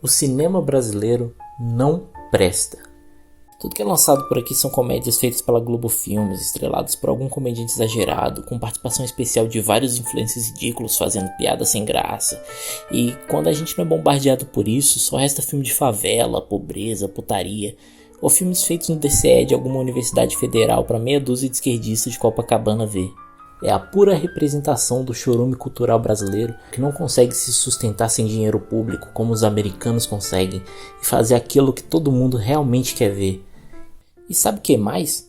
O cinema brasileiro não presta. Tudo que é lançado por aqui são comédias feitas pela Globo Filmes, estreladas por algum comediante exagerado, com participação especial de vários influencers ridículos fazendo piada sem graça. E quando a gente não é bombardeado por isso, só resta filme de favela, pobreza, putaria, ou filmes feitos no DCE de alguma universidade federal para meia dúzia de esquerdistas de Copacabana ver. É a pura representação do chorume cultural brasileiro que não consegue se sustentar sem dinheiro público como os americanos conseguem e fazer aquilo que todo mundo realmente quer ver. E sabe o que mais?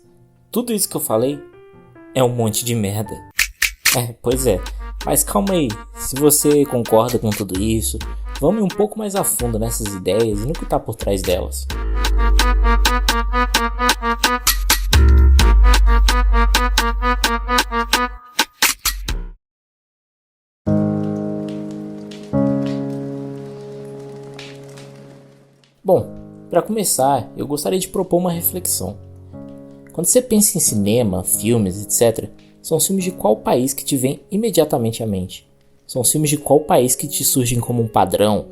Tudo isso que eu falei é um monte de merda. Pois é, mas calma aí, se você concorda com tudo isso, vamos ir um pouco mais a fundo nessas ideias e no que está por trás delas. Bom, para começar, eu gostaria de propor uma reflexão. Quando você pensa em cinema, filmes, etc., são os filmes de qual país que te vem imediatamente à mente? São os filmes de qual país que te surgem como um padrão?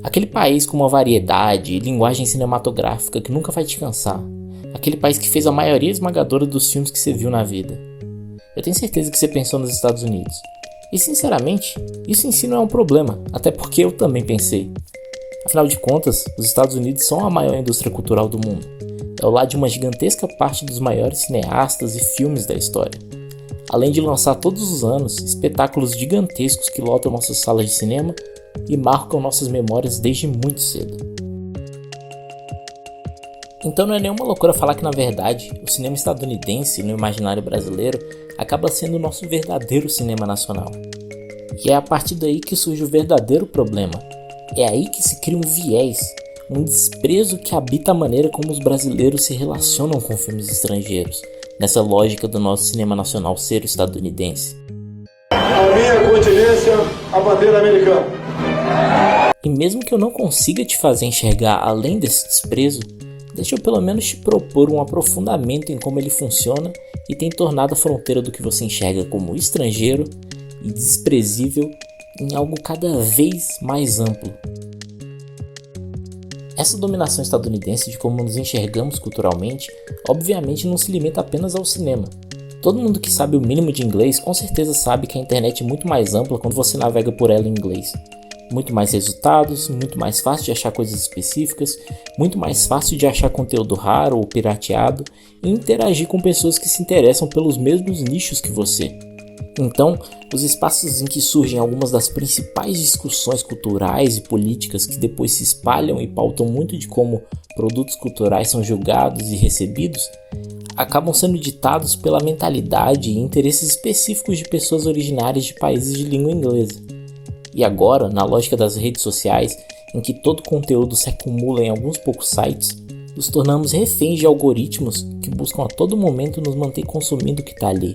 Aquele país com uma variedade e linguagem cinematográfica que nunca vai te cansar. Aquele país que fez a maioria esmagadora dos filmes que você viu na vida. Eu tenho certeza que você pensou nos Estados Unidos. E sinceramente, isso em si não é um problema, até porque eu também pensei. Afinal de contas, os Estados Unidos são a maior indústria cultural do mundo. É o lar de uma gigantesca parte dos maiores cineastas e filmes da história. Além de lançar todos os anos espetáculos gigantescos que lotam nossas salas de cinema e marcam nossas memórias desde muito cedo. Então não é nenhuma loucura falar que, na verdade, o cinema estadunidense no imaginário brasileiro acaba sendo o nosso verdadeiro cinema nacional. E é a partir daí que surge o verdadeiro problema. É aí que se cria um viés, um desprezo que habita a maneira como os brasileiros se relacionam com filmes estrangeiros, nessa lógica do nosso cinema nacional ser estadunidense. A minha continência, a bandeira americana. E mesmo que eu não consiga te fazer enxergar além desse desprezo, deixa eu pelo menos te propor um aprofundamento em como ele funciona e tem tornado a fronteira do que você enxerga como estrangeiro e desprezível em algo cada vez mais amplo. Essa dominação estadunidense de como nos enxergamos culturalmente, obviamente não se limita apenas ao cinema. Todo mundo que sabe o mínimo de inglês com certeza sabe que a internet é muito mais ampla quando você navega por ela em inglês. Muito mais resultados, muito mais fácil de achar coisas específicas, muito mais fácil de achar conteúdo raro ou pirateado e interagir com pessoas que se interessam pelos mesmos nichos que você. Então, os espaços em que surgem algumas das principais discussões culturais e políticas que depois se espalham e pautam muito de como produtos culturais são julgados e recebidos, acabam sendo ditados pela mentalidade e interesses específicos de pessoas originárias de países de língua inglesa. E agora, na lógica das redes sociais, em que todo conteúdo se acumula em alguns poucos sites, nos tornamos reféns de algoritmos que buscam a todo momento nos manter consumindo o que está ali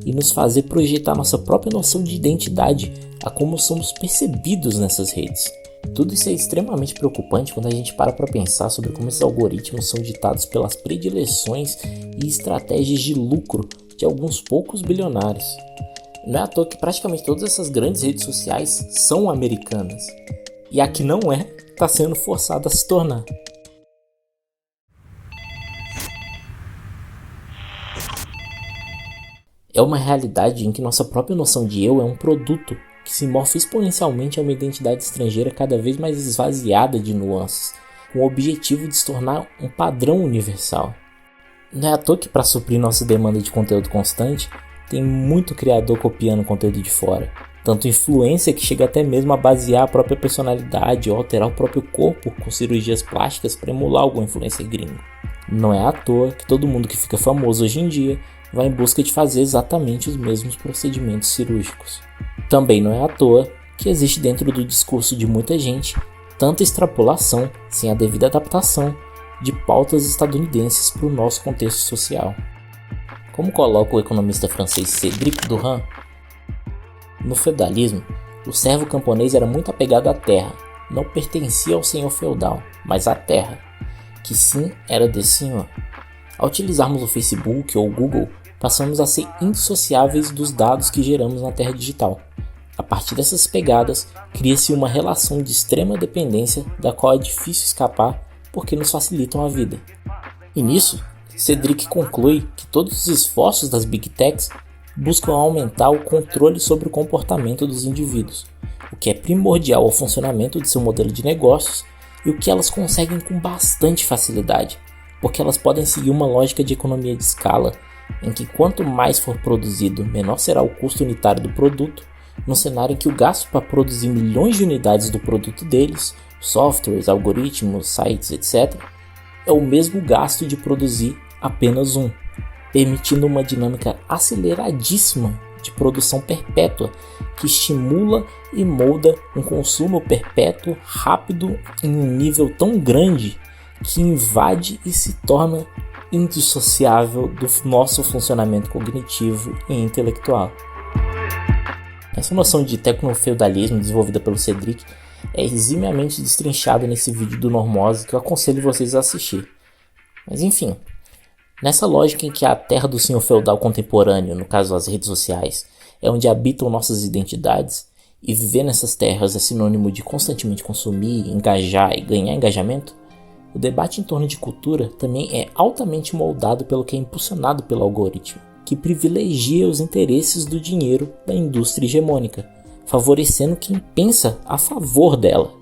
e nos fazer projetar nossa própria noção de identidade a como somos percebidos nessas redes. Tudo isso é extremamente preocupante quando a gente para pensar sobre como esses algoritmos são ditados pelas predileções e estratégias de lucro de alguns poucos bilionários. Não é à toa que praticamente todas essas grandes redes sociais são americanas. E a que não é, está sendo forçada a se tornar. É uma realidade em que nossa própria noção de eu é um produto que se morfe exponencialmente a uma identidade estrangeira cada vez mais esvaziada de nuances, com o objetivo de se tornar um padrão universal. Não é à toa que, para suprir nossa demanda de conteúdo constante, tem muito criador copiando conteúdo de fora. Tanto influência que chega até mesmo a basear a própria personalidade ou alterar o próprio corpo com cirurgias plásticas para emular algum influencer gringo. Não é à toa que todo mundo que fica famoso hoje em dia vai em busca de fazer exatamente os mesmos procedimentos cirúrgicos. Também não é à toa que existe dentro do discurso de muita gente tanta extrapolação, sem a devida adaptação, de pautas estadunidenses para o nosso contexto social. Como coloca o economista francês Cédric Durand, no feudalismo, o servo camponês era muito apegado à terra, não pertencia ao senhor feudal, mas à terra, que sim era desse senhor. Ao utilizarmos o Facebook ou o Google, passamos a ser indissociáveis dos dados que geramos na terra digital. A partir dessas pegadas, cria-se uma relação de extrema dependência da qual é difícil escapar porque nos facilitam a vida. E nisso, Cedric conclui que todos os esforços das Big Techs buscam aumentar o controle sobre o comportamento dos indivíduos, o que é primordial ao funcionamento de seu modelo de negócios e o que elas conseguem com bastante facilidade, porque elas podem seguir uma lógica de economia de escala, em que quanto mais for produzido, menor será o custo unitário do produto, num cenário em que o gasto para produzir milhões de unidades do produto deles, softwares, algoritmos, sites, etc., é o mesmo gasto de produzir apenas um, permitindo uma dinâmica aceleradíssima de produção perpétua que estimula e molda um consumo perpétuo rápido em um nível tão grande que invade e se torna indissociável do nosso funcionamento cognitivo e intelectual. Essa noção de tecnofeudalismo desenvolvida pelo Cedric é eximiamente destrinchada nesse vídeo do Normose que eu aconselho vocês a assistir. Mas enfim, nessa lógica em que a terra do senhor feudal contemporâneo, no caso as redes sociais, é onde habitam nossas identidades, e viver nessas terras é sinônimo de constantemente consumir, engajar e ganhar engajamento, o debate em torno de cultura também é altamente moldado pelo que é impulsionado pelo algoritmo, que privilegia os interesses do dinheiro da indústria hegemônica, favorecendo quem pensa a favor dela.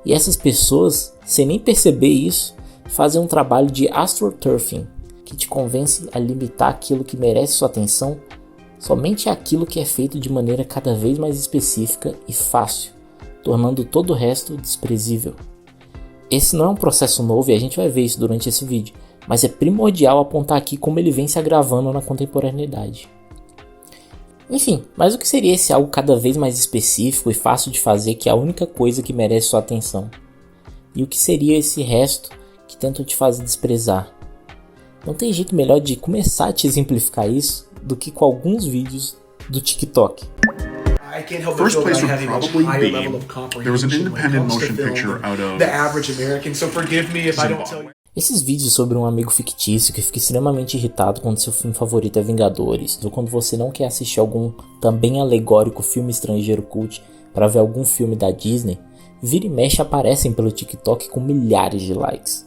E essas pessoas, sem nem perceber isso, fazem um trabalho de astroturfing, que te convence a limitar aquilo que merece sua atenção somente aquilo que é feito de maneira cada vez mais específica e fácil, tornando todo o resto desprezível. Esse não é um processo novo e a gente vai ver isso durante esse vídeo, mas é primordial apontar aqui como ele vem se agravando na contemporaneidade. Enfim, mas o que seria esse algo cada vez mais específico e fácil de fazer que é a única coisa que merece sua atenção? E o que seria esse resto que tentam te fazer desprezar? Não tem jeito melhor de começar a te exemplificar isso do que com alguns vídeos do TikTok. First place would probably be, there was an independent motion picture out of the average American, so forgive me if I don't tell you. Esses vídeos sobre um amigo fictício que fica extremamente irritado quando seu filme favorito é Vingadores, ou quando você não quer assistir algum também alegórico filme estrangeiro cult para ver algum filme da Disney, vira e mexe aparecem pelo TikTok com milhares de likes.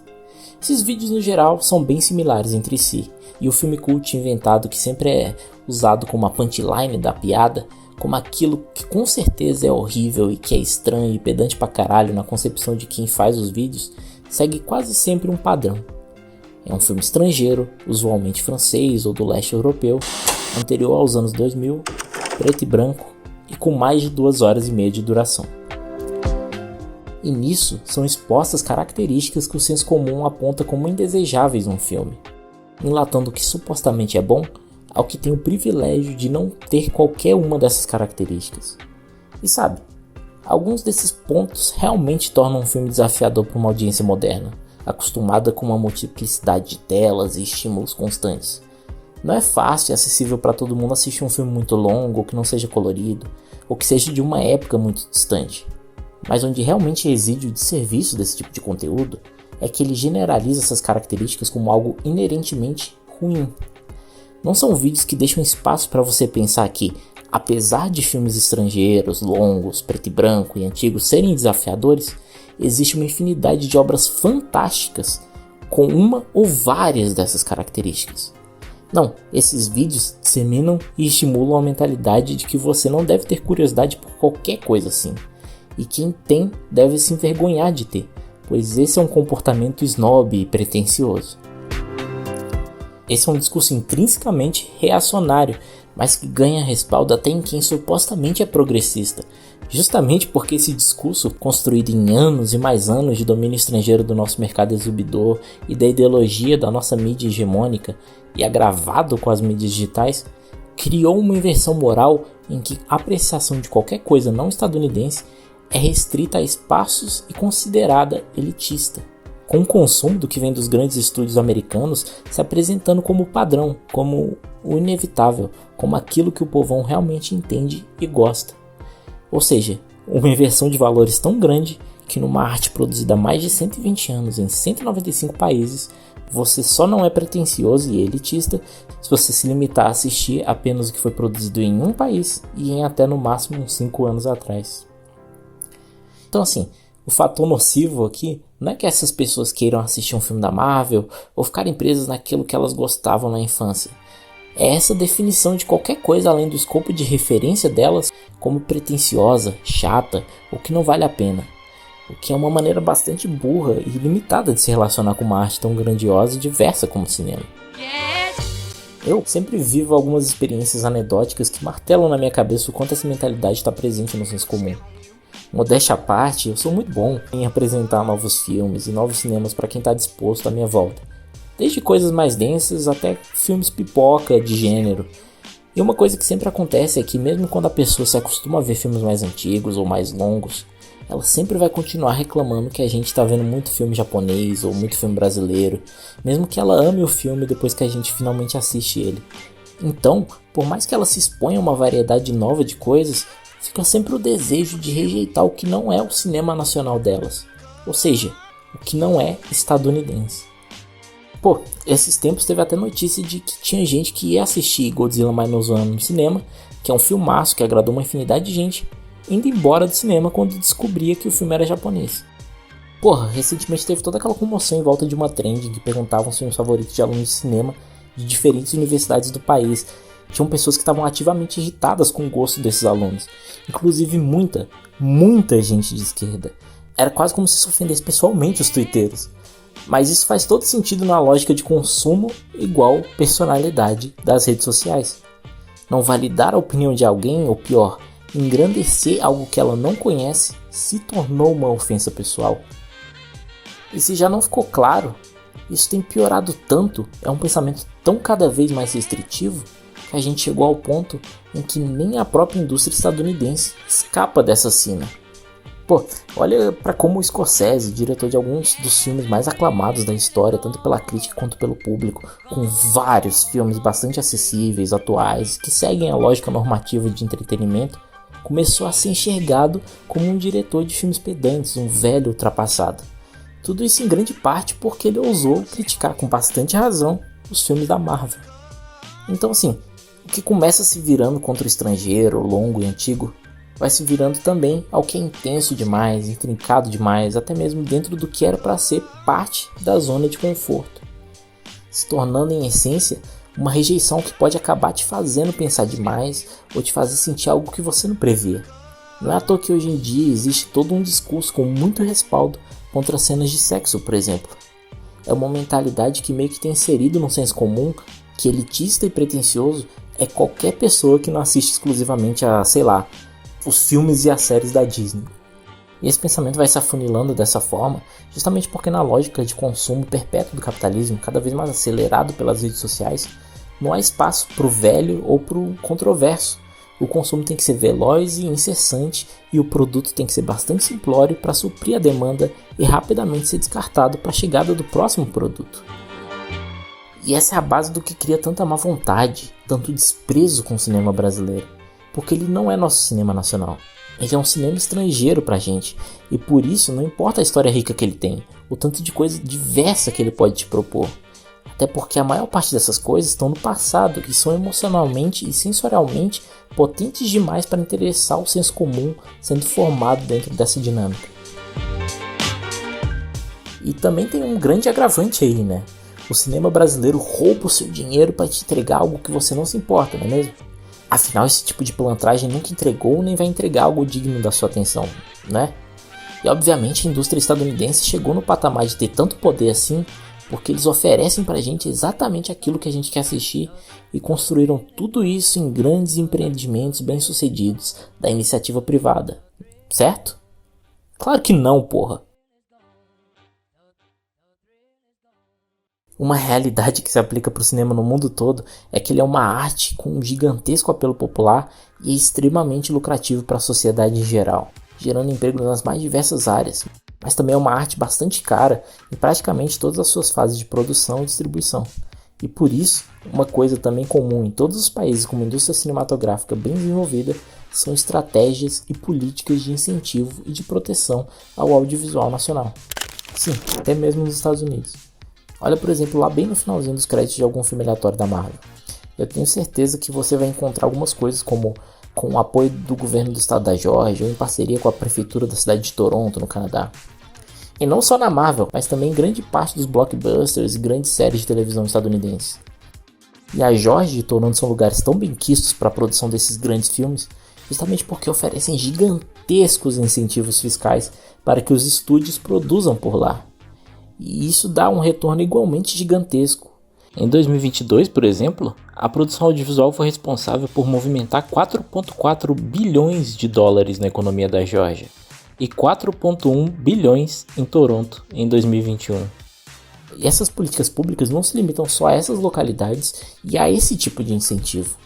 Esses vídeos no geral são bem similares entre si, e o filme cult inventado que sempre é usado como a punchline da piada, como aquilo que com certeza é horrível e que é estranho e pedante pra caralho na concepção de quem faz os vídeos, segue quase sempre um padrão. É um filme estrangeiro, usualmente francês ou do leste europeu, anterior aos anos 2000, preto e branco e com mais de 2 horas e meia de duração. E nisso são expostas características que o senso comum aponta como indesejáveis num filme, enlatando o que supostamente é bom ao que tem o privilégio de não ter qualquer uma dessas características. E sabe, alguns desses pontos realmente tornam um filme desafiador para uma audiência moderna, acostumada com uma multiplicidade de telas e estímulos constantes. Não é fácil e acessível para todo mundo assistir um filme muito longo, ou que não seja colorido, ou que seja de uma época muito distante. Mas onde realmente reside o desserviço desse tipo de conteúdo é que ele generaliza essas características como algo inerentemente ruim. Não são vídeos que deixam espaço para você pensar que, apesar de filmes estrangeiros, longos, preto e branco e antigos serem desafiadores, existe uma infinidade de obras fantásticas com uma ou várias dessas características. Não, esses vídeos disseminam e estimulam a mentalidade de que você não deve ter curiosidade por qualquer coisa assim. E quem tem deve se envergonhar de ter, pois esse é um comportamento snob e pretensioso. Esse é um discurso intrinsecamente reacionário, mas que ganha respaldo até em quem supostamente é progressista, justamente porque esse discurso, construído em anos e mais anos de domínio estrangeiro do nosso mercado exibidor e da ideologia da nossa mídia hegemônica, e agravado com as mídias digitais, criou uma inversão moral em que a apreciação de qualquer coisa não estadunidense é restrita a espaços e considerada elitista, com o consumo do que vem dos grandes estúdios americanos se apresentando como padrão, como o inevitável, como aquilo que o povão realmente entende e gosta. Ou seja, uma inversão de valores tão grande que numa arte produzida há mais de 120 anos em 195 países, Você só não é pretensioso e elitista se você se limitar a assistir apenas o que foi produzido em um país e em até no máximo uns 5 anos atrás. Então assim, o fator nocivo aqui não é que essas pessoas queiram assistir um filme da Marvel ou ficarem presas naquilo que elas gostavam na infância. É essa definição de qualquer coisa além do escopo de referência delas como pretensiosa, chata ou que não vale a pena. O que é uma maneira bastante burra e limitada de se relacionar com uma arte tão grandiosa e diversa como o cinema. Eu sempre vivo algumas experiências anedóticas que martelam na minha cabeça o quanto essa mentalidade está presente no senso comum. Modéstia à parte, eu sou muito bom em apresentar novos filmes e novos cinemas para quem está disposto à minha volta. Desde coisas mais densas até filmes pipoca de gênero. E uma coisa que sempre acontece é que mesmo quando a pessoa se acostuma a ver filmes mais antigos ou mais longos, ela sempre vai continuar reclamando que a gente está vendo muito filme japonês ou muito filme brasileiro, mesmo que ela ame o filme depois que a gente finalmente assiste ele. Então, por mais que ela se exponha a uma variedade nova de coisas, fica sempre o desejo de rejeitar o que não é o cinema nacional delas, ou seja, o que não é estadunidense. Pô, esses tempos teve até notícia de que tinha gente que ia assistir Godzilla Minus One no cinema, que é um filmaço que agradou uma infinidade de gente, indo embora do cinema quando descobria que o filme era japonês. Porra, recentemente teve toda aquela comoção em volta de uma trend em que perguntavam os filmes favoritos de alunos de cinema de diferentes universidades do país. Tinham pessoas que estavam ativamente irritadas com o gosto desses alunos, inclusive muita gente de esquerda. Era quase como se isso ofendesse pessoalmente os twitteiros. Mas isso faz todo sentido na lógica de consumo igual personalidade das redes sociais. Não validar a opinião de alguém, ou pior, engrandecer algo que ela não conhece, se tornou uma ofensa pessoal. E se já não ficou claro, isso tem piorado tanto, é um pensamento tão cada vez mais restritivo, que a gente chegou ao ponto em que nem a própria indústria estadunidense escapa dessa sina. Pô, olha para como o Scorsese, diretor de alguns dos filmes mais aclamados da história, tanto pela crítica quanto pelo público, com vários filmes bastante acessíveis, atuais, que seguem a lógica normativa de entretenimento, começou a ser enxergado como um diretor de filmes pedantes, um velho ultrapassado. Tudo isso em grande parte porque ele ousou criticar com bastante razão os filmes da Marvel. Então assim, o que começa se virando contra o estrangeiro, longo e antigo, vai se virando também ao que é intenso demais, intrincado demais, até mesmo dentro do que era para ser parte da zona de conforto, se tornando em essência uma rejeição que pode acabar te fazendo pensar demais ou te fazer sentir algo que você não previa. Não é à toa que hoje em dia existe todo um discurso com muito respaldo contra cenas de sexo, por exemplo. É uma mentalidade que meio que tem inserido no senso comum que elitista e pretensioso é qualquer pessoa que não assiste exclusivamente a, sei lá, os filmes e as séries da Disney. E esse pensamento vai se afunilando dessa forma justamente porque na lógica de consumo perpétuo do capitalismo, cada vez mais acelerado pelas redes sociais, não há espaço para o velho ou para o controverso. O consumo tem que ser veloz e incessante e o produto tem que ser bastante simplório para suprir a demanda e rapidamente ser descartado para a chegada do próximo produto. E essa é a base do que cria tanta má vontade, tanto desprezo com o cinema brasileiro, porque ele não é nosso cinema nacional. Ele é um cinema estrangeiro pra gente, e por isso não importa a história rica que ele tem, o tanto de coisa diversa que ele pode te propor. Até porque a maior parte dessas coisas estão no passado e são emocionalmente e sensorialmente potentes demais para interessar o senso comum sendo formado dentro dessa dinâmica. E também tem um grande agravante aí, né? O cinema brasileiro rouba o seu dinheiro para te entregar algo que você não se importa, não é mesmo? Afinal, esse tipo de pilantragem nunca entregou nem vai entregar algo digno da sua atenção, né? E obviamente a indústria estadunidense chegou no patamar de ter tanto poder assim porque eles oferecem pra gente exatamente aquilo que a gente quer assistir e construíram tudo isso em grandes empreendimentos bem-sucedidos da iniciativa privada, certo? Claro que não, porra! Uma realidade que se aplica para o cinema no mundo todo é que ele é uma arte com um gigantesco apelo popular e é extremamente lucrativo para a sociedade em geral, gerando emprego nas mais diversas áreas, mas também é uma arte bastante cara em praticamente todas as suas fases de produção e distribuição. E por isso, uma coisa também comum em todos os países com uma indústria cinematográfica bem desenvolvida são estratégias e políticas de incentivo e de proteção ao audiovisual nacional. Sim, até mesmo nos Estados Unidos. Olha, por exemplo, lá bem no finalzinho dos créditos de algum filme aleatório da Marvel. Eu tenho certeza que você vai encontrar algumas coisas como com o apoio do governo do estado da Geórgia ou em parceria com a prefeitura da cidade de Toronto, no Canadá. E não só na Marvel, mas também em grande parte dos blockbusters e grandes séries de televisão estadunidenses. E a Geórgia e Toronto são lugares tão benquistos para a produção desses grandes filmes, justamente porque oferecem gigantescos incentivos fiscais para que os estúdios produzam por lá. E isso dá um retorno igualmente gigantesco. Em 2022, por exemplo, a produção audiovisual foi responsável por movimentar 4,4 bilhões de dólares na economia da Geórgia e 4,1 bilhões em Toronto em 2021. E essas políticas públicas não se limitam só a essas localidades e a esse tipo de incentivo.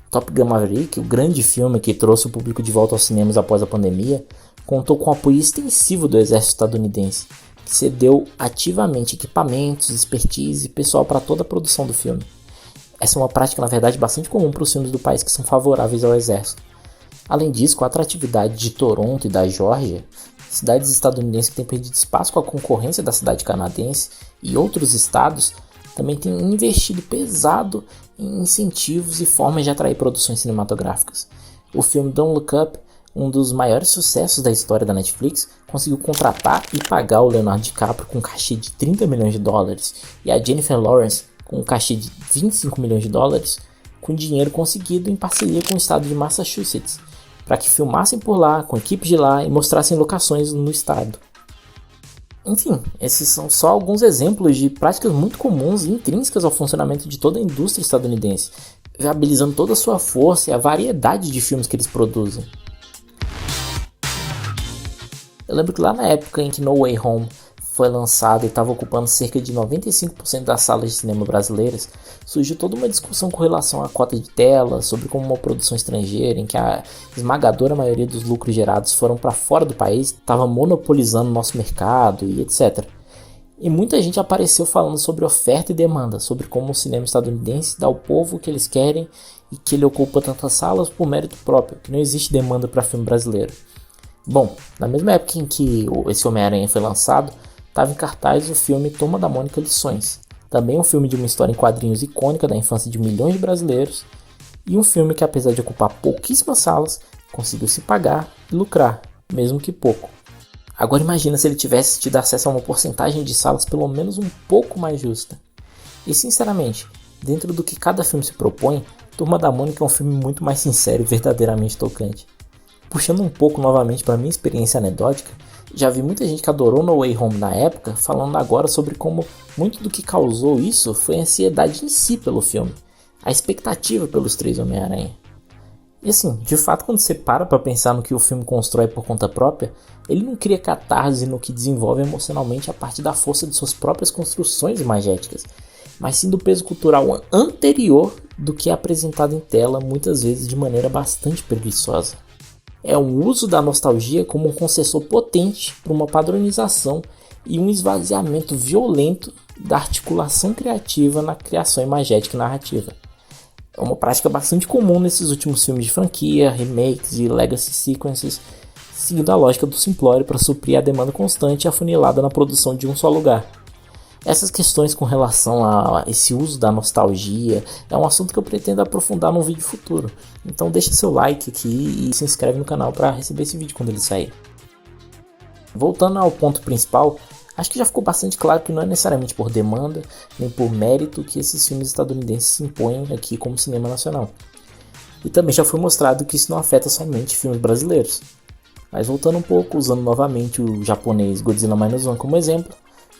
Top Gun Maverick, o grande filme que trouxe o público de volta aos cinemas após a pandemia, contou com o apoio extensivo do exército estadunidense, que cedeu ativamente equipamentos, expertise e pessoal para toda a produção do filme. Essa é uma prática, na verdade, bastante comum para os filmes do país que são favoráveis ao exército. Além disso, com a atratividade de Toronto e da Geórgia, cidades estadunidenses que têm perdido espaço com a concorrência da cidade canadense e outros estados, também têm investido pesado em incentivos e formas de atrair produções cinematográficas. O filme Don't Look Up, um dos maiores sucessos da história da Netflix, conseguiu contratar e pagar o Leonardo DiCaprio com um cachê de 30 milhões de dólares e a Jennifer Lawrence com um cachê de 25 milhões de dólares, com dinheiro conseguido em parceria com o estado de Massachusetts, para que filmassem por lá, com equipes de lá e mostrassem locações no estado. Enfim, esses são só alguns exemplos de práticas muito comuns e intrínsecas ao funcionamento de toda a indústria estadunidense, viabilizando toda a sua força e a variedade de filmes que eles produzem. Eu lembro que lá na época em que No Way Home foi lançado e estava ocupando cerca de 95% das salas de cinema brasileiras, surgiu toda uma discussão com relação à cota de tela, sobre como uma produção estrangeira, em que a esmagadora maioria dos lucros gerados foram para fora do país, estava monopolizando o nosso mercado e etc. E muita gente apareceu falando sobre oferta e demanda, sobre como o cinema estadunidense dá ao povo o que eles querem e que ele ocupa tantas salas por mérito próprio, que não existe demanda para filme brasileiro. Bom, na mesma época em que esse Homem-Aranha foi lançado, estava em cartaz o filme Turma da Mônica Lições, também um filme de uma história em quadrinhos icônica da infância de milhões de brasileiros, e um filme que, apesar de ocupar pouquíssimas salas, conseguiu se pagar e lucrar, mesmo que pouco. Agora imagina se ele tivesse tido acesso a uma porcentagem de salas pelo menos um pouco mais justa. E sinceramente, dentro do que cada filme se propõe, Turma da Mônica é um filme muito mais sincero e verdadeiramente tocante. Puxando um pouco novamente para minha experiência anedótica, já vi muita gente que adorou No Way Home na época, falando agora sobre como muito do que causou isso foi a ansiedade em si pelo filme, a expectativa pelos três Homem-Aranha. E assim, de fato, quando você para pensar no que o filme constrói por conta própria, ele não cria catarse no que desenvolve emocionalmente a partir da força de suas próprias construções imagéticas, mas sim do peso cultural anterior do que é apresentado em tela, muitas vezes de maneira bastante preguiçosa. É um uso da nostalgia como um concessor potente para uma padronização e um esvaziamento violento da articulação criativa na criação imagética e narrativa. É uma prática bastante comum nesses últimos filmes de franquia, remakes e legacy sequences, seguindo a lógica do simplório para suprir a demanda constante e afunilada na produção de um só lugar. Essas questões com relação a esse uso da nostalgia é um assunto que eu pretendo aprofundar num vídeo futuro. Então deixa seu like aqui e se inscreve no canal para receber esse vídeo quando ele sair. Voltando ao ponto principal, acho que já ficou bastante claro que não é necessariamente por demanda nem por mérito que esses filmes estadunidenses se impõem aqui como cinema nacional. E também já foi mostrado que isso não afeta somente filmes brasileiros. Mas voltando um pouco, usando novamente o japonês Godzilla Minus One como exemplo,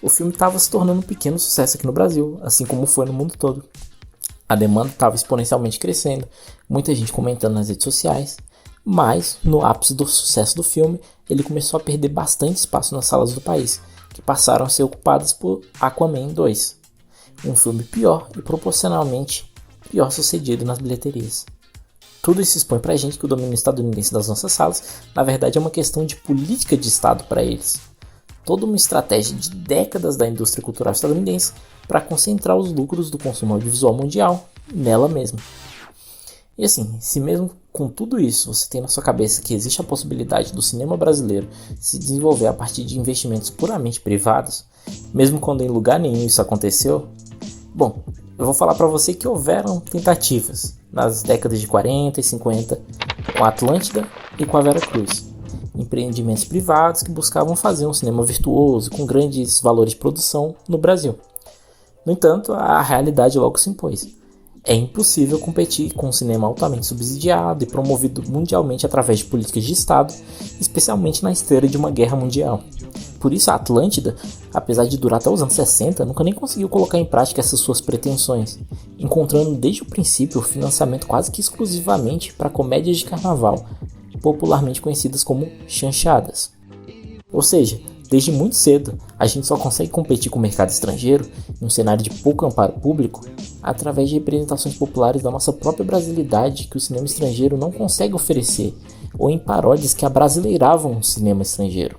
o filme estava se tornando um pequeno sucesso aqui no Brasil, assim como foi no mundo todo. A demanda estava exponencialmente crescendo, muita gente comentando nas redes sociais, mas no ápice do sucesso do filme, ele começou a perder bastante espaço nas salas do país, que passaram a ser ocupadas por Aquaman 2, um filme pior e proporcionalmente pior sucedido nas bilheterias. Tudo isso expõe pra gente que o domínio estadunidense das nossas salas, na verdade, é uma questão de política de Estado para eles. Toda uma estratégia de décadas da indústria cultural estadunidense para concentrar os lucros do consumo audiovisual mundial nela mesma. E assim, se mesmo com tudo isso você tem na sua cabeça que existe a possibilidade do cinema brasileiro se desenvolver a partir de investimentos puramente privados, mesmo quando em lugar nenhum isso aconteceu? Bom, eu vou falar para você que houveram tentativas nas décadas de 40 e 50 com a Atlântida e com a Vera Cruz. Empreendimentos privados que buscavam fazer um cinema virtuoso com grandes valores de produção no Brasil. No entanto, a realidade logo se impôs. É impossível competir com um cinema altamente subsidiado e promovido mundialmente através de políticas de Estado, especialmente na esteira de uma guerra mundial. Por isso a Atlântida, apesar de durar até os anos 60, nunca nem conseguiu colocar em prática essas suas pretensões, encontrando desde o princípio o financiamento quase que exclusivamente para comédias de carnaval, popularmente conhecidas como chanchadas. Ou seja, desde muito cedo, a gente só consegue competir com o mercado estrangeiro, em um cenário de pouco amparo público, através de representações populares da nossa própria brasilidade que o cinema estrangeiro não consegue oferecer, ou em paródias que abrasileiravam o cinema estrangeiro.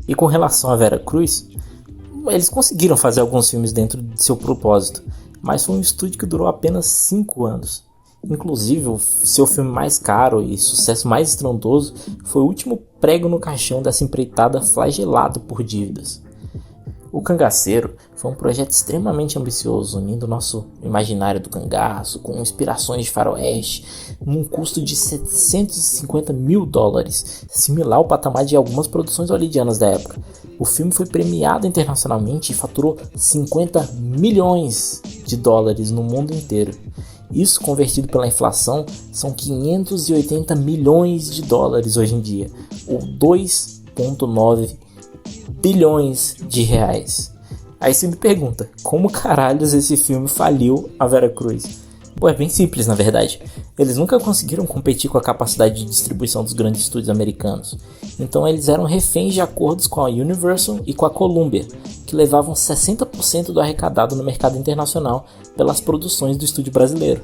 E com relação a Vera Cruz, eles conseguiram fazer alguns filmes dentro de seu propósito, mas foi um estúdio que durou apenas 5 anos. Inclusive, o seu filme mais caro e sucesso mais estrondoso foi o último prego no caixão dessa empreitada flagelado por dívidas. O Cangaceiro foi um projeto extremamente ambicioso, unindo o nosso imaginário do cangaço com inspirações de faroeste, num custo de $750 mil, similar ao patamar de algumas produções hollywoodianas da época. O filme foi premiado internacionalmente e faturou $50 milhões no mundo inteiro. Isso, convertido pela inflação, são 580 milhões de dólares hoje em dia, ou 2,9 bilhões de reais. Aí você me pergunta, como caralhos esse filme faliu a Vera Cruz? Pô, é bem simples na verdade. Eles nunca conseguiram competir com a capacidade de distribuição dos grandes estúdios americanos. Então eles eram reféns de acordos com a Universal e com a Columbia, que levavam 60% do arrecadado no mercado internacional pelas produções do estúdio brasileiro.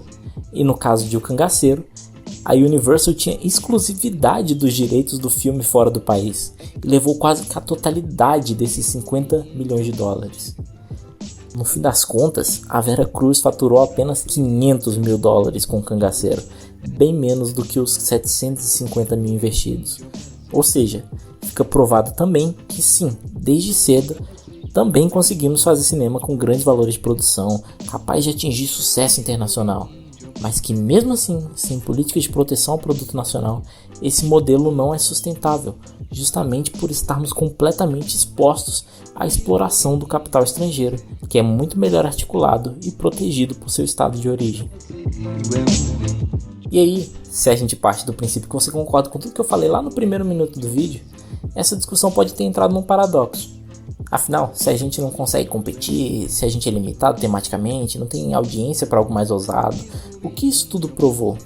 E no caso de O Cangaceiro, a Universal tinha exclusividade dos direitos do filme fora do país e levou quase que a totalidade desses $50 milhões. No fim das contas, a Vera Cruz faturou apenas $500 mil com O Cangaceiro, bem menos do que os 750 mil investidos. Ou seja, fica provado também que sim, desde cedo, também conseguimos fazer cinema com grandes valores de produção, capaz de atingir sucesso internacional. Mas que mesmo assim, sem políticas de proteção ao produto nacional, esse modelo não é sustentável, justamente por estarmos completamente expostos à exploração do capital estrangeiro, que é muito melhor articulado e protegido por seu estado de origem. E aí, se a gente parte do princípio que você concorda com tudo que eu falei lá no primeiro minuto do vídeo, essa discussão pode ter entrado num paradoxo. Afinal, se a gente não consegue competir, se a gente é limitado tematicamente, não tem audiência para algo mais ousado, o que isso tudo provou?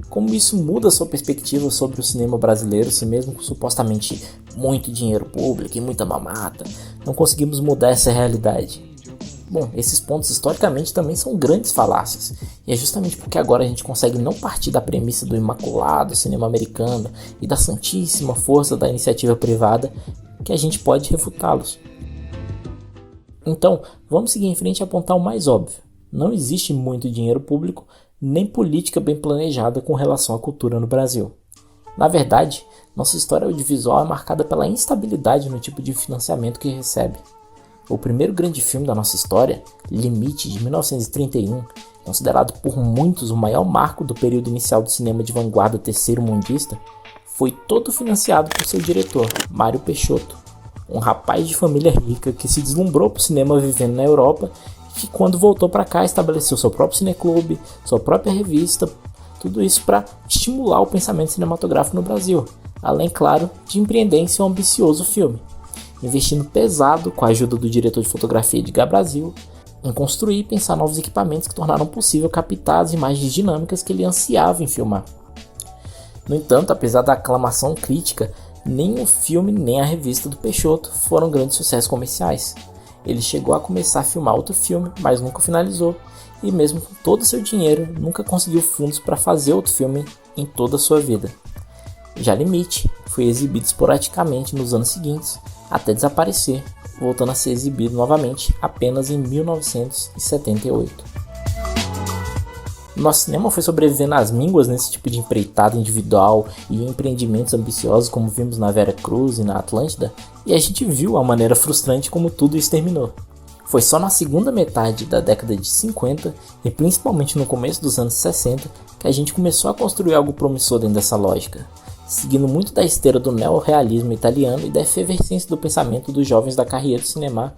Como isso muda a sua perspectiva sobre o cinema brasileiro, se mesmo com supostamente muito dinheiro público e muita mamata, não conseguimos mudar essa realidade? Bom, esses pontos historicamente também são grandes falácias, e é justamente porque agora a gente consegue não partir da premissa do imaculado cinema americano e da santíssima força da iniciativa privada que a gente pode refutá-los. Então, vamos seguir em frente e apontar o mais óbvio. Não existe muito dinheiro público, nem política bem planejada com relação à cultura no Brasil. Na verdade, nossa história audiovisual é marcada pela instabilidade no tipo de financiamento que recebe. O primeiro grande filme da nossa história, Limite, de 1931, considerado por muitos o maior marco do período inicial do cinema de vanguarda terceiro-mundista, foi todo financiado por seu diretor, Mário Peixoto, um rapaz de família rica que se deslumbrou por cinema vivendo na Europa e que quando voltou para cá estabeleceu seu próprio cineclube, sua própria revista, tudo isso para estimular o pensamento cinematográfico no Brasil, além, claro, de empreender em seu ambicioso filme, investindo pesado com a ajuda do diretor de fotografia Edgar Brasil, em construir e pensar novos equipamentos que tornaram possível captar as imagens dinâmicas que ele ansiava em filmar. No entanto, apesar da aclamação crítica, nem o filme nem a revista do Peixoto foram grandes sucessos comerciais. Ele chegou a começar a filmar outro filme, mas nunca finalizou, e mesmo com todo o seu dinheiro, nunca conseguiu fundos para fazer outro filme em toda a sua vida. Já Limite foi exibido esporadicamente nos anos seguintes, até desaparecer, voltando a ser exibido novamente apenas em 1978. Nosso cinema foi sobrevivendo às mínguas nesse tipo de empreitada individual e empreendimentos ambiciosos como vimos na Vera Cruz e na Atlântida, e a gente viu a maneira frustrante como tudo isso terminou. Foi só na segunda metade da década de 50 e principalmente no começo dos anos 60 que a gente começou a construir algo promissor dentro dessa lógica, seguindo muito da esteira do neorrealismo italiano e da efervescência do pensamento dos jovens da carreira do cinema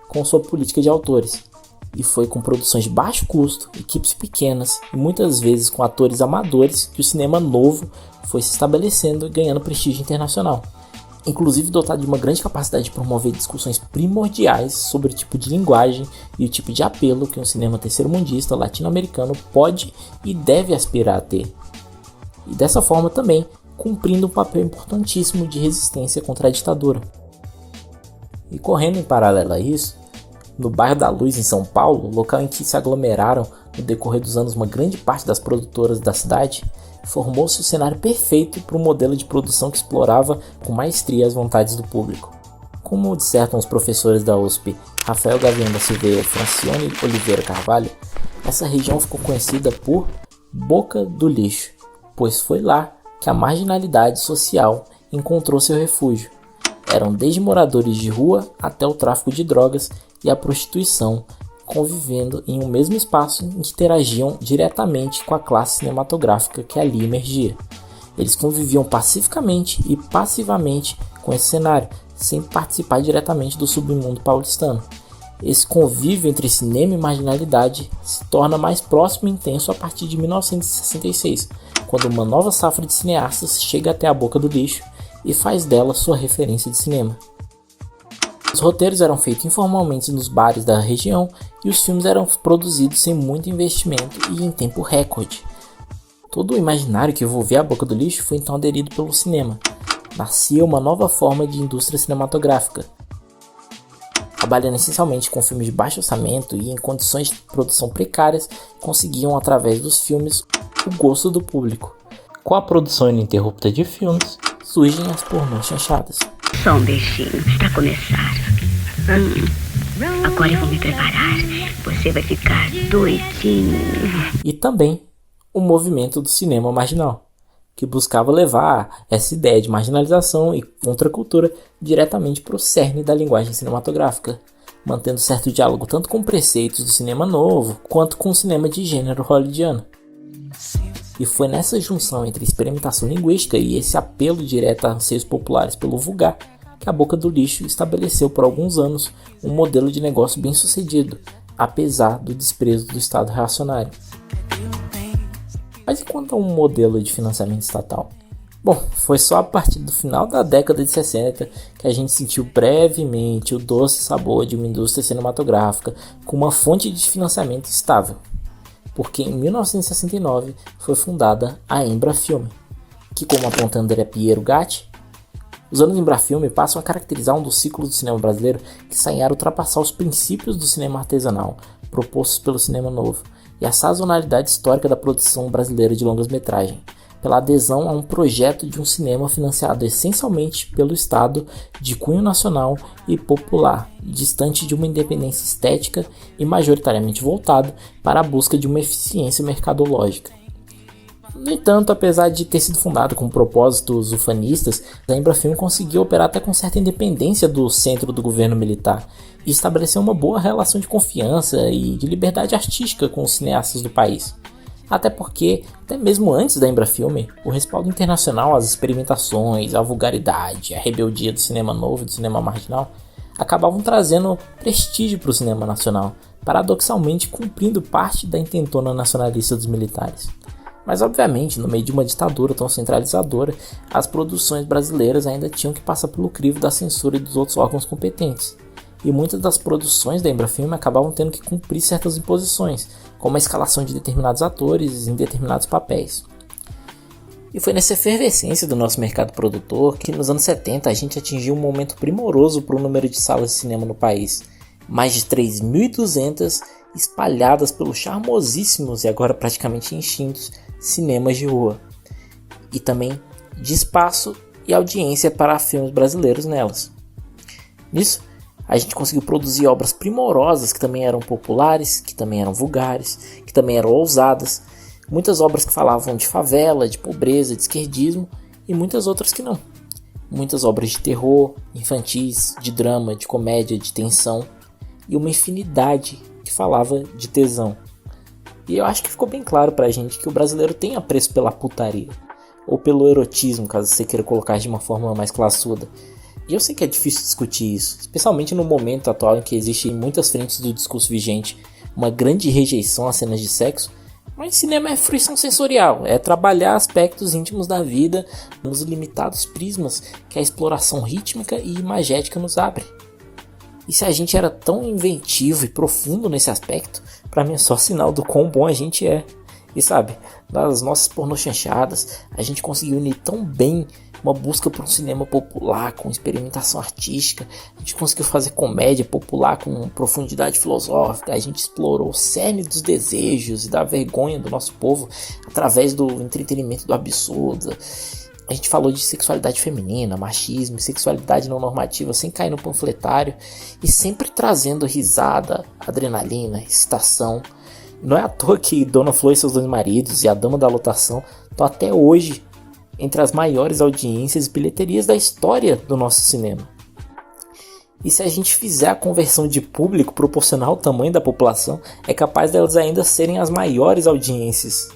com sua política de autores. E foi com produções de baixo custo, equipes pequenas e muitas vezes com atores amadores que o cinema novo foi se estabelecendo e ganhando prestígio internacional. Inclusive dotado de uma grande capacidade de promover discussões primordiais sobre o tipo de linguagem e o tipo de apelo que um cinema terceiro-mundista latino-americano pode e deve aspirar a ter. E dessa forma também cumprindo um papel importantíssimo de resistência contra a ditadura. E correndo em paralelo a isso, no bairro da Luz, em São Paulo, local em que se aglomeraram no decorrer dos anos uma grande parte das produtoras da cidade, formou-se o cenário perfeito para um modelo de produção que explorava com maestria as vontades do público. Como dissertam os professores da USP Rafael Gavião da Silveira e Francione Oliveira Carvalho, essa região ficou conhecida por Boca do Lixo, pois foi lá que a marginalidade social encontrou seu refúgio. Eram desde moradores de rua até o tráfico de drogas e a prostituição, convivendo em um mesmo espaço em que interagiam diretamente com a classe cinematográfica que ali emergia. Eles conviviam pacificamente e passivamente com esse cenário, sem participar diretamente do submundo paulistano. Esse convívio entre cinema e marginalidade se torna mais próximo e intenso a partir de 1966, quando uma nova safra de cineastas chega até a Boca do Lixo e faz dela sua referência de cinema. Os roteiros eram feitos informalmente nos bares da região e os filmes eram produzidos sem muito investimento e em tempo recorde. Todo o imaginário que envolvia a Boca do Lixo foi então aderido pelo cinema. Nascia uma nova forma de indústria cinematográfica, trabalhando essencialmente com filmes de baixo orçamento e em condições de produção precárias, conseguiam através dos filmes o gosto do público. Com a produção ininterrupta de filmes, surgem as pornôs chanchadas. Só um beijinho pra começar. Agora eu vou me preparar. Você vai ficar doidinho. E também o movimento do cinema marginal, que buscava levar essa ideia de marginalização e contracultura diretamente para o cerne da linguagem cinematográfica, mantendo certo diálogo tanto com preceitos do cinema novo quanto com o cinema de gênero hollywoodiano. E foi nessa junção entre experimentação linguística e esse apelo direto a anseios populares pelo vulgar que a Boca do Lixo estabeleceu por alguns anos um modelo de negócio bem sucedido, apesar do desprezo do Estado reacionário. Mas e quanto a um modelo de financiamento estatal? Bom, foi só a partir do final da década de 60 que a gente sentiu brevemente o doce sabor de uma indústria cinematográfica com uma fonte de financiamento estável, porque em 1969 foi fundada a Embrafilme, que, como aponta André Piero Gatti, os anos Embrafilme passam a caracterizar um dos ciclos do cinema brasileiro que saem a ultrapassar os princípios do cinema artesanal propostos pelo cinema novo e a sazonalidade histórica da produção brasileira de longas-metragem, pela adesão a um projeto de um cinema financiado essencialmente pelo Estado, de cunho nacional e popular, distante de uma independência estética e majoritariamente voltado para a busca de uma eficiência mercadológica. No entanto, apesar de ter sido fundado com propósitos ufanistas, a Embrafilme conseguiu operar até com certa independência do centro do governo militar e estabeleceu uma boa relação de confiança e de liberdade artística com os cineastas do país. Até porque, até mesmo antes da Embrafilme, o respaldo internacional às experimentações, à vulgaridade, à rebeldia do cinema novo e do cinema marginal acabavam trazendo prestígio para o cinema nacional, paradoxalmente cumprindo parte da intentona nacionalista dos militares. Mas obviamente, no meio de uma ditadura tão centralizadora, as produções brasileiras ainda tinham que passar pelo crivo da censura e dos outros órgãos competentes. E muitas das produções da Embrafilme acabavam tendo que cumprir certas imposições, como a escalação de determinados atores em determinados papéis. E foi nessa efervescência do nosso mercado produtor que nos anos 70 a gente atingiu um momento primoroso para o número de salas de cinema no país. Mais de 3.200 espalhadas pelos charmosíssimos e agora praticamente extintos cinemas de rua. E também de espaço e audiência para filmes brasileiros nelas. Nisso, a gente conseguiu produzir obras primorosas que também eram populares, que também eram vulgares, que também eram ousadas, Muitas obras que falavam de favela, de pobreza, de esquerdismo e muitas outras que não. Muitas obras de terror, infantis, de drama, de comédia, de tensão e uma infinidade que falava de tesão. E eu acho que ficou bem claro pra gente que o brasileiro tem apreço pela putaria, ou pelo erotismo, caso você queira colocar de uma forma mais classuda. E eu sei que é difícil discutir isso, especialmente no momento atual em que existe em muitas frentes do discurso vigente uma grande rejeição às cenas de sexo, mas cinema é fruição sensorial, é trabalhar aspectos íntimos da vida nos limitados prismas que a exploração rítmica e imagética nos abre. E se a gente era tão inventivo e profundo nesse aspecto, pra mim é só sinal do quão bom a gente é. E sabe, nas nossas pornochanchadas, a gente conseguiu unir tão bem uma busca por um cinema popular com experimentação artística, a gente conseguiu fazer comédia popular com profundidade filosófica, a gente explorou o cerne dos desejos e da vergonha do nosso povo através do entretenimento do absurdo. A gente falou de sexualidade feminina, machismo e sexualidade não normativa sem cair no panfletário e sempre trazendo risada, adrenalina, excitação. Não é à toa que Dona Flor e seus 2 maridos e A Dama da Lotação estão até hoje entre as maiores audiências e bilheterias da história do nosso cinema. E se a gente fizer a conversão de público proporcional ao tamanho da população, é capaz delas ainda serem as maiores audiências.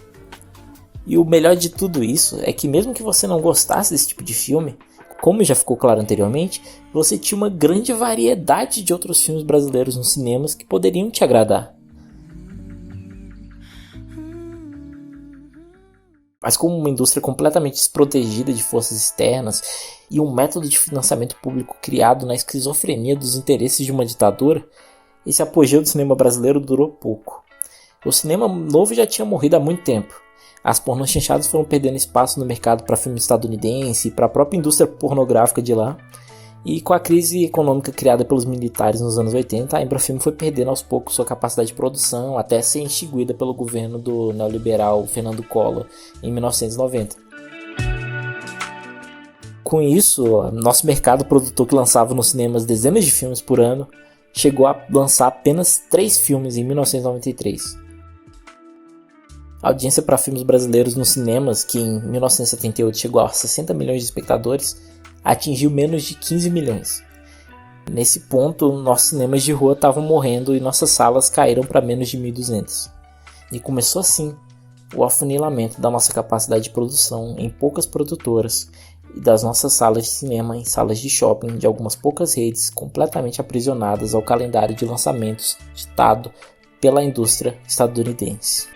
E o melhor de tudo isso é que mesmo que você não gostasse desse tipo de filme, como já ficou claro anteriormente, você tinha uma grande variedade de outros filmes brasileiros nos cinemas que poderiam te agradar. Mas como uma indústria completamente desprotegida de forças externas e um método de financiamento público criado na esquizofrenia dos interesses de uma ditadura, esse apogeu do cinema brasileiro durou pouco. O cinema novo já tinha morrido há muito tempo. As pornochanchadas foram perdendo espaço no mercado para filme estadunidense e para a própria indústria pornográfica de lá. E com a crise econômica criada pelos militares nos anos 80, a Embrafilme foi perdendo aos poucos sua capacidade de produção até ser extinguida pelo governo do neoliberal Fernando Collor em 1990. Com isso, nosso mercado produtor que lançava nos cinemas dezenas de filmes por ano chegou a lançar apenas 3 filmes em 1993. A audiência para filmes brasileiros nos cinemas, que em 1978 chegou a 60 milhões de espectadores, atingiu menos de 15 milhões. Nesse ponto, nossos cinemas de rua estavam morrendo e nossas salas caíram para menos de 1.200. E começou assim o afunilamento da nossa capacidade de produção em poucas produtoras e das nossas salas de cinema em salas de shopping de algumas poucas redes completamente aprisionadas ao calendário de lançamentos ditado pela indústria estadunidense.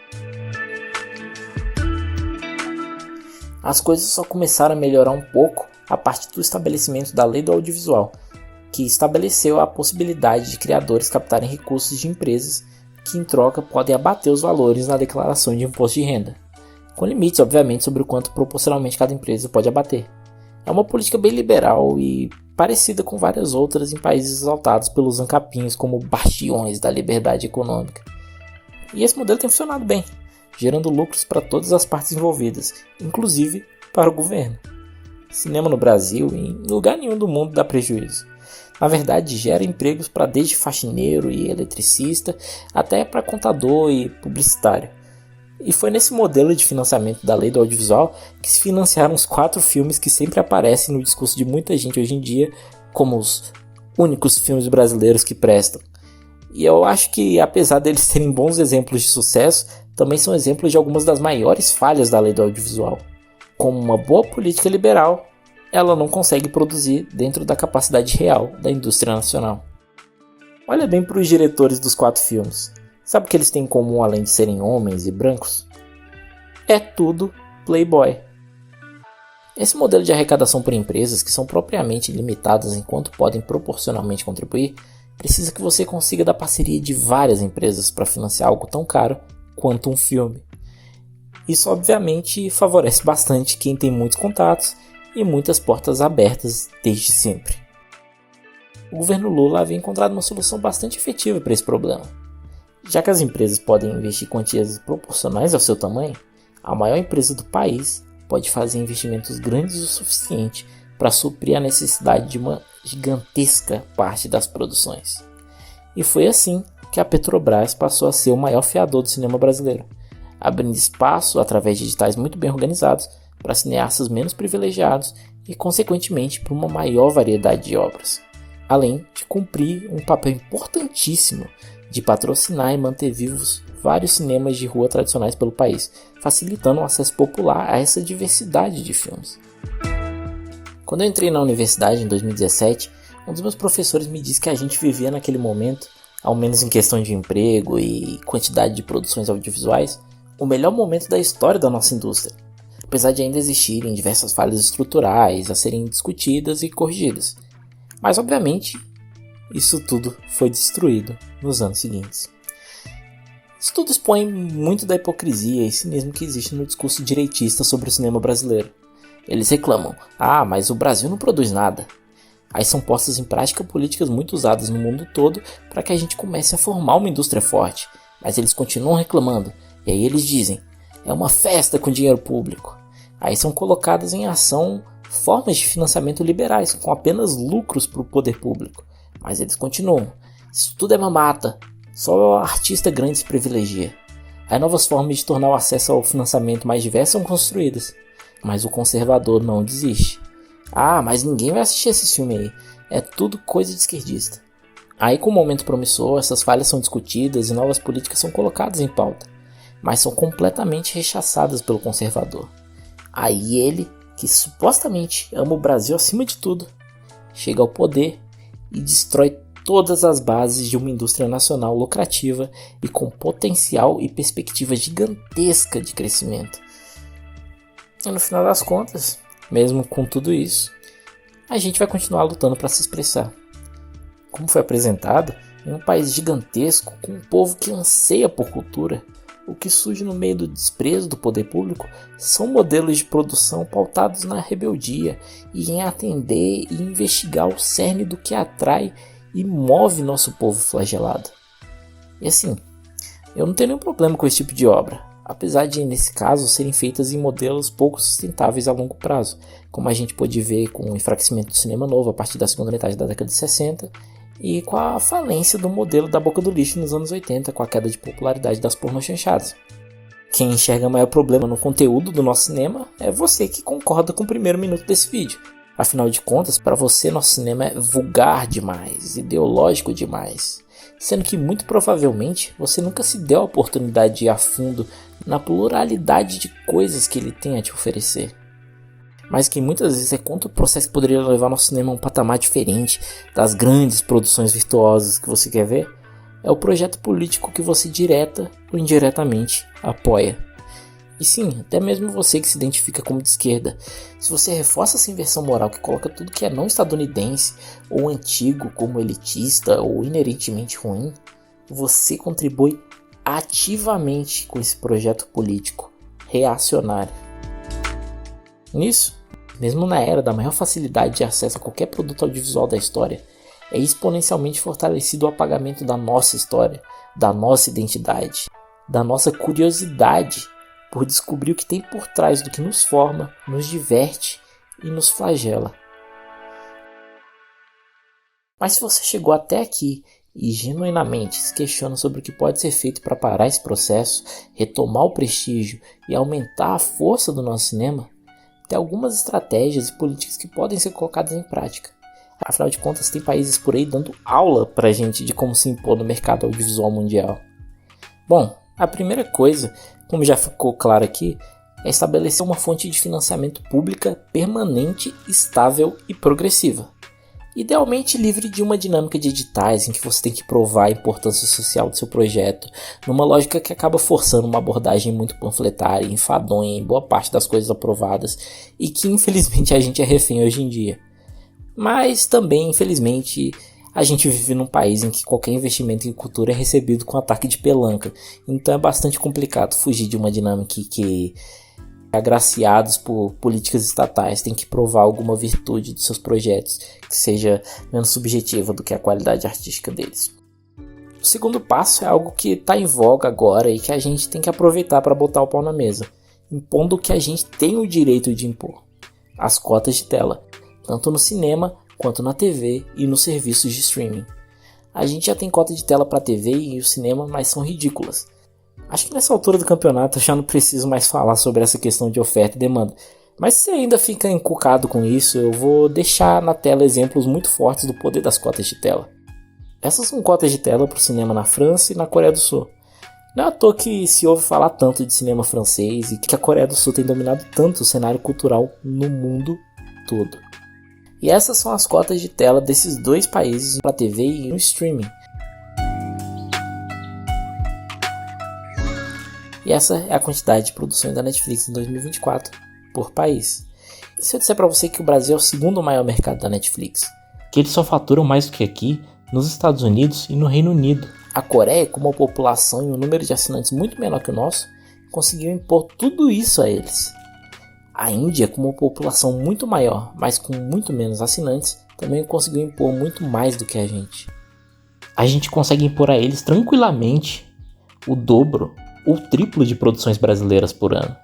As coisas só começaram a melhorar um pouco a partir do estabelecimento da Lei do Audiovisual, que estabeleceu a possibilidade de criadores captarem recursos de empresas que em troca podem abater os valores na declaração de imposto de renda, com limites obviamente sobre o quanto proporcionalmente cada empresa pode abater. É uma política bem liberal e parecida com várias outras em países exaltados pelos ancapinhos como bastiões da liberdade econômica. E esse modelo tem funcionado bem, gerando lucros para todas as partes envolvidas, inclusive para o governo. Cinema no Brasil, em lugar nenhum do mundo dá prejuízo. Na verdade, gera empregos para desde faxineiro e eletricista até para contador e publicitário. E foi nesse modelo de financiamento da Lei do Audiovisual que se financiaram os 4 filmes que sempre aparecem no discurso de muita gente hoje em dia como os únicos filmes brasileiros que prestam. E eu acho que, apesar deles serem bons exemplos de sucesso, também são exemplos de algumas das maiores falhas da Lei do Audiovisual. Como uma boa política liberal, ela não consegue produzir dentro da capacidade real da indústria nacional. Olha bem para os diretores dos 4 filmes. Sabe o que eles têm em comum além de serem homens e brancos? É tudo playboy. Esse modelo de arrecadação por empresas que são propriamente limitadas enquanto podem proporcionalmente contribuir, precisa que você consiga dar parceria de várias empresas para financiar algo tão caro quanto um filme. Isso obviamente favorece bastante quem tem muitos contatos e muitas portas abertas desde sempre. O governo Lula havia encontrado uma solução bastante efetiva para esse problema. Já que as empresas podem investir quantias proporcionais ao seu tamanho, a maior empresa do país pode fazer investimentos grandes o suficiente para suprir a necessidade de uma gigantesca parte das produções. E foi assim que a Petrobras passou a ser o maior fiador do cinema brasileiro. abrindo espaço, através de editais muito bem organizados, para cineastas menos privilegiados e, consequentemente, para uma maior variedade de obras, além de cumprir um papel importantíssimo de patrocinar e manter vivos vários cinemas de rua tradicionais pelo país, facilitando o acesso popular a essa diversidade de filmes. Quando eu entrei na universidade em 2017, um dos meus professores me disse que a gente vivia naquele momento, ao menos em questão de emprego e quantidade de produções audiovisuais, o melhor momento da história da nossa indústria, apesar de ainda existirem diversas falhas estruturais a serem discutidas e corrigidas. Mas obviamente, isso tudo foi destruído nos anos seguintes. Isso tudo expõe muito da hipocrisia e cinismo que existe no discurso direitista sobre o cinema brasileiro. Eles reclamam, mas o Brasil não produz nada. Aí são postas em prática políticas muito usadas no mundo todo para que a gente comece a formar uma indústria forte. Mas eles continuam reclamando, e aí eles dizem, é uma festa com dinheiro público. Aí são colocadas em ação formas de financiamento liberais, com apenas lucros para o poder público. Mas eles continuam, isso tudo é mamata, só artista grande se privilegia. Aí novas formas de tornar o acesso ao financiamento mais diverso são construídas. Mas o conservador não desiste. Mas ninguém vai assistir esse filme aí. É tudo coisa de esquerdista. Aí com o momento promissor, essas falhas são discutidas e novas políticas são colocadas em pauta. Mas são completamente rechaçadas pelo conservador. Aí ele, que supostamente ama o Brasil acima de tudo, chega ao poder e destrói todas as bases de uma indústria nacional lucrativa e com potencial e perspectiva gigantesca de crescimento. E no final das contas, mesmo com tudo isso, a gente vai continuar lutando para se expressar. Como foi apresentado, em um país gigantesco, com um povo que anseia por cultura, o que surge no meio do desprezo do poder público são modelos de produção pautados na rebeldia e em atender e investigar o cerne do que atrai e move nosso povo flagelado. E assim, eu não tenho nenhum problema com esse tipo de obra, apesar de, nesse caso, serem feitas em modelos pouco sustentáveis a longo prazo, como a gente pôde ver com o enfraquecimento do cinema novo a partir da segunda metade da década de 60 e com a falência do modelo da boca do lixo nos anos 80, com a queda de popularidade das pornochanchadas. Quem enxerga maior problema no conteúdo do nosso cinema é você que concorda com o primeiro minuto desse vídeo. Afinal de contas, para você nosso cinema é vulgar demais, ideológico demais, sendo que muito provavelmente você nunca se deu a oportunidade de ir a fundo na pluralidade de coisas que ele tem a te oferecer. Mas que muitas vezes é contra o processo que poderia levar nosso cinema a um patamar diferente das grandes produções virtuosas que você quer ver, é o projeto político que você direta ou indiretamente apoia. E sim, até mesmo você que se identifica como de esquerda, se você reforça essa inversão moral que coloca tudo que é não estadunidense ou antigo como elitista ou inerentemente ruim, você contribui ativamente com esse projeto político reacionário. Nisso, mesmo na era da maior facilidade de acesso a qualquer produto audiovisual da história, é exponencialmente fortalecido o apagamento da nossa história, da nossa identidade, da nossa curiosidade por descobrir o que tem por trás do que nos forma, nos diverte e nos flagela. Mas se você chegou até aqui e genuinamente se questiona sobre o que pode ser feito para parar esse processo, retomar o prestígio e aumentar a força do nosso cinema, tem algumas estratégias e políticas que podem ser colocadas em prática. Afinal de contas, tem países por aí dando aula pra gente de como se impor no mercado audiovisual mundial. Bom, a primeira coisa, como já ficou claro aqui, é estabelecer uma fonte de financiamento pública permanente, estável e progressiva. Idealmente livre de uma dinâmica de editais em que você tem que provar a importância social do seu projeto, numa lógica que acaba forçando uma abordagem muito panfletária e enfadonha em boa parte das coisas aprovadas e que infelizmente a gente é refém hoje em dia. Mas também, infelizmente, a gente vive num país em que qualquer investimento em cultura é recebido com ataque de pelanca, então é bastante complicado fugir de uma dinâmica que agraciados por políticas estatais têm que provar alguma virtude dos seus projetos que seja menos subjetiva do que a qualidade artística deles. O segundo passo é algo que está em voga agora e que a gente tem que aproveitar para botar o pau na mesa, impondo o que a gente tem o direito de impor: as cotas de tela, tanto no cinema quanto na TV e nos serviços de streaming. A gente já tem cota de tela para a TV e o cinema, mas são ridículas. Acho que nessa altura do campeonato eu já não preciso mais falar sobre essa questão de oferta e demanda. Mas se você ainda fica encucado com isso, eu vou deixar na tela exemplos muito fortes do poder das cotas de tela. Essas são cotas de tela para o cinema na França e na Coreia do Sul. Não é à toa que se ouve falar tanto de cinema francês e que a Coreia do Sul tem dominado tanto o cenário cultural no mundo todo. E essas são as cotas de tela desses dois países para TV e no streaming. E essa é a quantidade de produções da Netflix em 2024 por país. E se eu disser para você que o Brasil é o segundo maior mercado da Netflix? Que eles só faturam mais do que aqui nos Estados Unidos e no Reino Unido. A Coreia, com uma população e um número de assinantes muito menor que o nosso, conseguiu impor tudo isso a eles. A Índia, com uma população muito maior, mas com muito menos assinantes, também conseguiu impor muito mais do que a gente. A gente consegue impor a eles tranquilamente o dobro ou triplo de produções brasileiras por ano.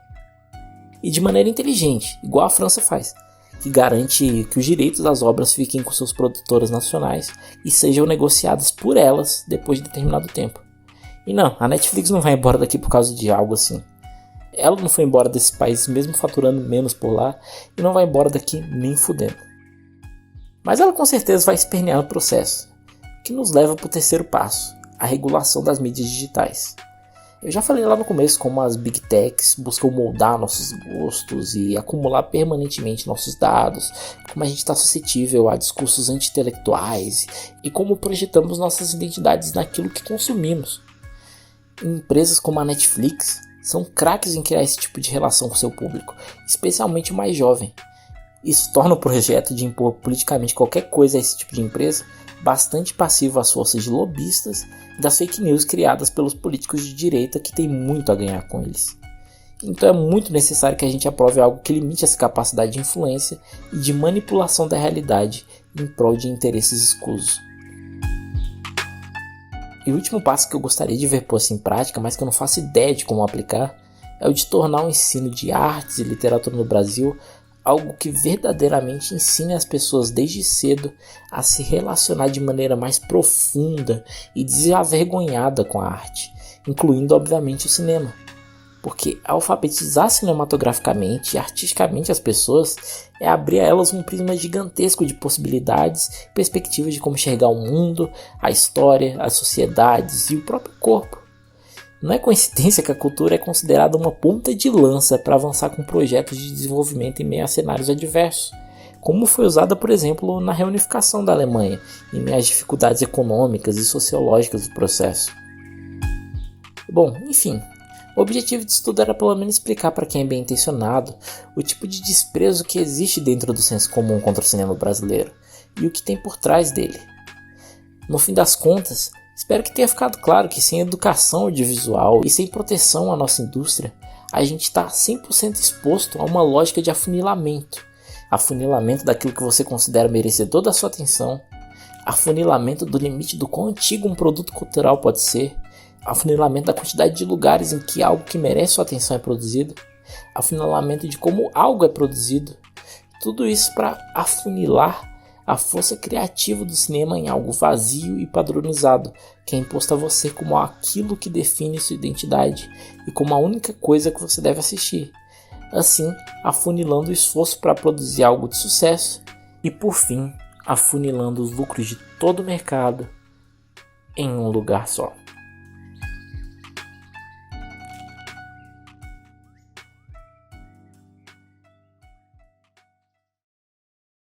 E de maneira inteligente, igual a França faz, que garante que os direitos das obras fiquem com suas produtoras nacionais e sejam negociados por elas depois de determinado tempo. E não, a Netflix não vai embora daqui por causa de algo assim. Ela não foi embora desse país mesmo faturando menos por lá e não vai embora daqui nem fudendo. Mas ela com certeza vai espernear no processo, que nos leva para o terceiro passo, a regulação das mídias digitais. Eu já falei lá no começo como as Big Techs buscam moldar nossos gostos e acumular permanentemente nossos dados, como a gente está suscetível a discursos anti-intelectuais e como projetamos nossas identidades naquilo que consumimos. Empresas como a Netflix são craques em criar esse tipo de relação com seu público, especialmente o mais jovem. Isso torna o projeto de impor politicamente qualquer coisa a esse tipo de empresa bastante passivo às forças de lobistas e das fake news criadas pelos políticos de direita que têm muito a ganhar com eles. Então é muito necessário que a gente aprove algo que limite essa capacidade de influência e de manipulação da realidade em prol de interesses escusos. E o último passo que eu gostaria de ver posto em prática, mas que eu não faço ideia de como aplicar, é o de tornar o ensino de artes e literatura no Brasil algo que verdadeiramente ensine as pessoas desde cedo a se relacionar de maneira mais profunda e desavergonhada com a arte, incluindo obviamente o cinema. Porque alfabetizar cinematograficamente e artisticamente as pessoas é abrir a elas um prisma gigantesco de possibilidades, perspectivas de como enxergar o mundo, a história, as sociedades e o próprio corpo. Não é coincidência que a cultura é considerada uma ponta de lança para avançar com projetos de desenvolvimento em meio a cenários adversos, como foi usada, por exemplo, na reunificação da Alemanha, em meio às dificuldades econômicas e sociológicas do processo. Bom, enfim, o objetivo disso tudo era pelo menos explicar para quem é bem intencionado o tipo de desprezo que existe dentro do senso comum contra o cinema brasileiro e o que tem por trás dele. No fim das contas, espero que tenha ficado claro que sem educação audiovisual e sem proteção à nossa indústria, a gente está 100% exposto a uma lógica de afunilamento. Afunilamento daquilo que você considera merecedor da sua atenção, afunilamento do limite do quão antigo um produto cultural pode ser, afunilamento da quantidade de lugares em que algo que merece sua atenção é produzido, afunilamento de como algo é produzido. Tudo isso para afunilar a força criativa do cinema em algo vazio e padronizado, que é imposto a você como aquilo que define sua identidade e como a única coisa que você deve assistir. Assim, afunilando o esforço para produzir algo de sucesso e, por fim, afunilando os lucros de todo o mercado em um lugar só.